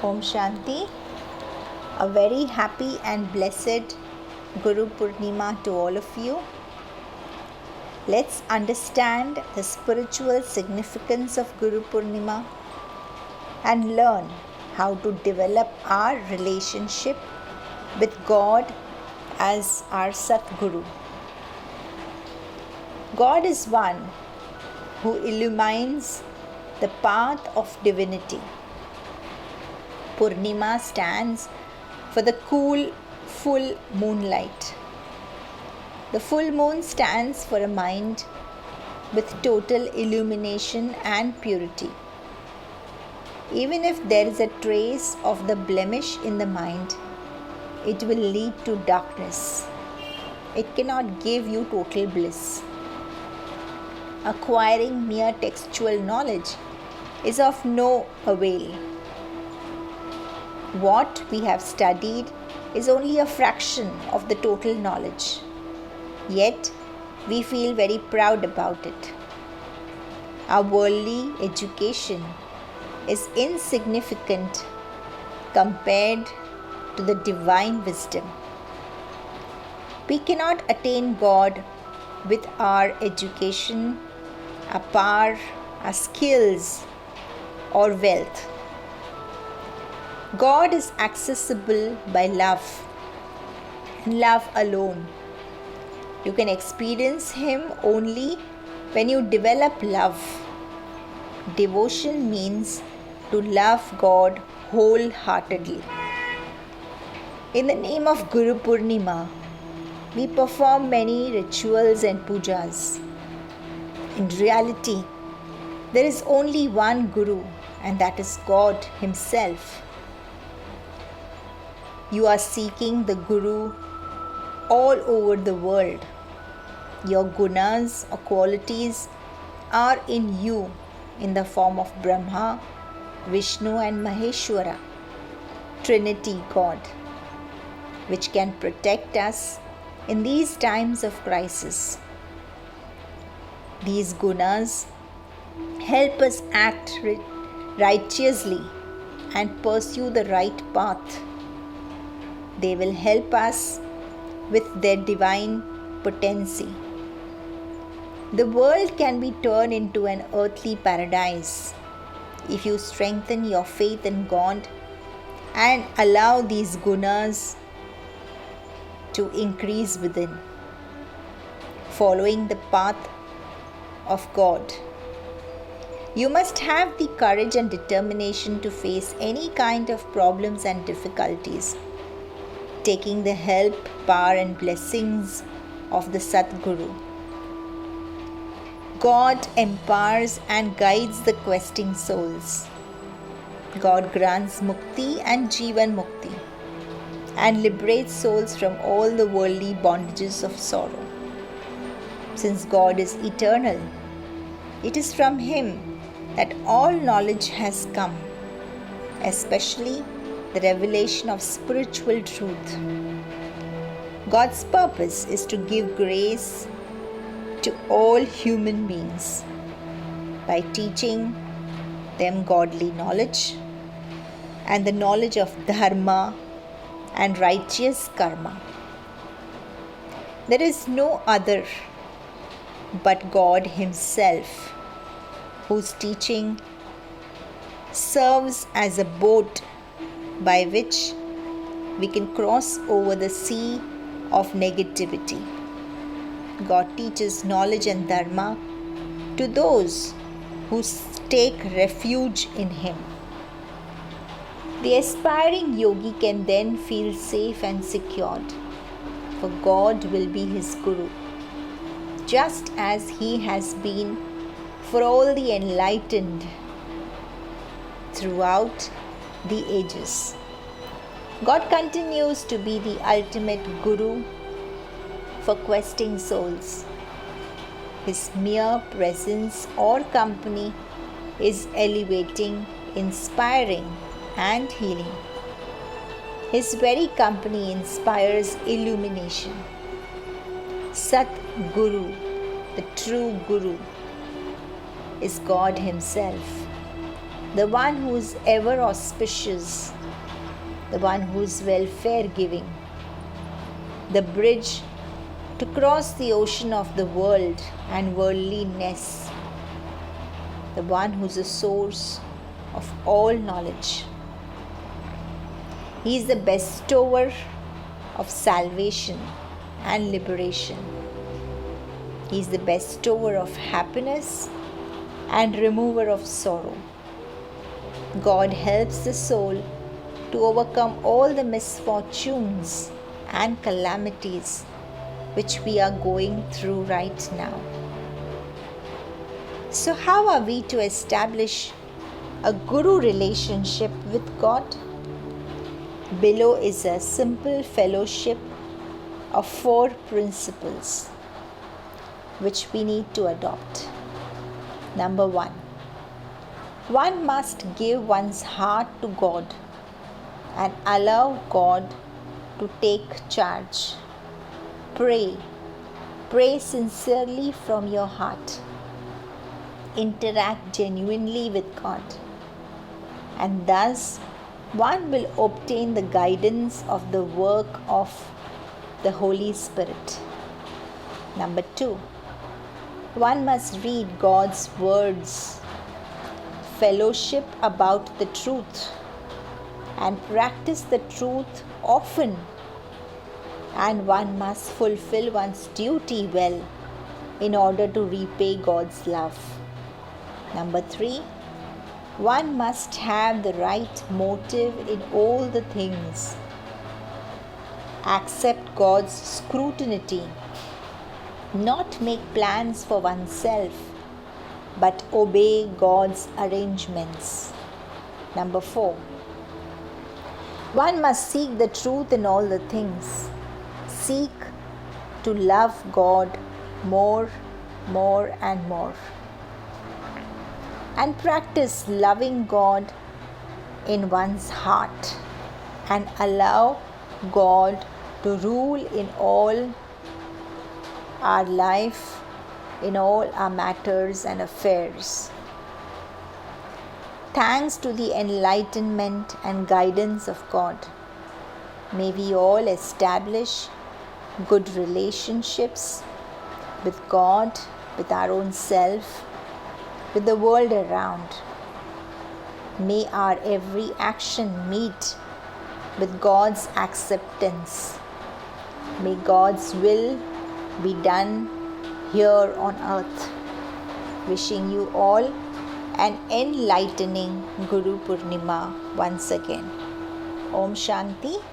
Om Shanti. A very happy and blessed Guru Purnima to all of you. Let's understand the spiritual significance of Guru Purnima and learn how to develop our relationship with God as our Satguru. God is one who illumines the path of divinity. Purnima stands for the cool, full moonlight. The full moon stands for a mind with total illumination and purity. Even if there is a trace of the blemish in the mind, it will lead to darkness. It cannot give you total bliss. Acquiring mere textual knowledge is of no avail. What we have studied is only a fraction of the total knowledge. Yet, we feel very proud about it. Our worldly education is insignificant compared to the divine wisdom. We cannot attain God with our education, our power, our skills, or wealth. God is accessible by love and love alone. You can experience Him only when you develop love. Devotion means to love God wholeheartedly. In the name of Guru Purnima, we perform many rituals and pujas. In reality, there is only one Guru, and that is God Himself. You are seeking the Guru all over the world. Your gunas or qualities are in you in the form of Brahma, Vishnu and Maheshwara, Trinity God, which can protect us in these times of crisis. These gunas help us act righteously and pursue the right path. They will help us with their divine potency. The world can be turned into an earthly paradise if you strengthen your faith in God and allow these gunas to increase within, following the path of God. You must have the courage and determination to face any kind of problems and difficulties, taking the help, power and blessings of the Satguru. God empowers and guides the questing souls. God grants mukti and jivan mukti and liberates souls from all the worldly bondages of sorrow. Since God is eternal, it is from Him that all knowledge has come, especially the revelation of spiritual truth. God's purpose is to give grace to all human beings by teaching them godly knowledge and the knowledge of dharma and righteous karma. There is no other but God Himself, whose teaching serves as a boat by which we can cross over the sea of negativity. God teaches knowledge and dharma to those who take refuge in Him. The aspiring yogi can then feel safe and secured, for God will be his Guru, just as He has been for all the enlightened throughout the ages. God continues to be the ultimate Guru for questing souls. His mere presence or company is elevating, inspiring, and healing. His very company inspires illumination. Sat Guru, the true Guru, is God Himself. the one who is ever auspicious, the one who is welfare giving, the bridge to cross the ocean of the world and worldliness, the one who is the source of all knowledge. He is the bestower of salvation and liberation. He is the bestower of happiness and remover of sorrow. God helps the soul to overcome all the misfortunes and calamities which we are going through right now. So, how are we to establish a guru relationship with God? Below is a simple fellowship of 4 principles which we need to adopt. Number 1, one must give one's heart to God and allow God to take charge. Pray sincerely from your heart. Interact genuinely with God, and thus one will obtain the guidance of the work of the Holy Spirit. Number 2, one must read God's words, fellowship about the truth, and practice the truth often. And one must fulfill one's duty well in order to repay God's love. Number 3, one must have the right motive in all the things. Accept God's scrutiny, not make plans for oneself, but obey God's arrangements. Number 4, one must seek the truth in all the things. Seek to love God more and more. And practice loving God in one's heart and allow God to rule in all our life, in all our matters and affairs. Thanks to the enlightenment and guidance of God, may we all establish good relationships with God, with our own self, with the world around. May our every action meet with God's acceptance. May God's will be done here on earth. Wishing you all an enlightening Guru Purnima once again. Om Shanti.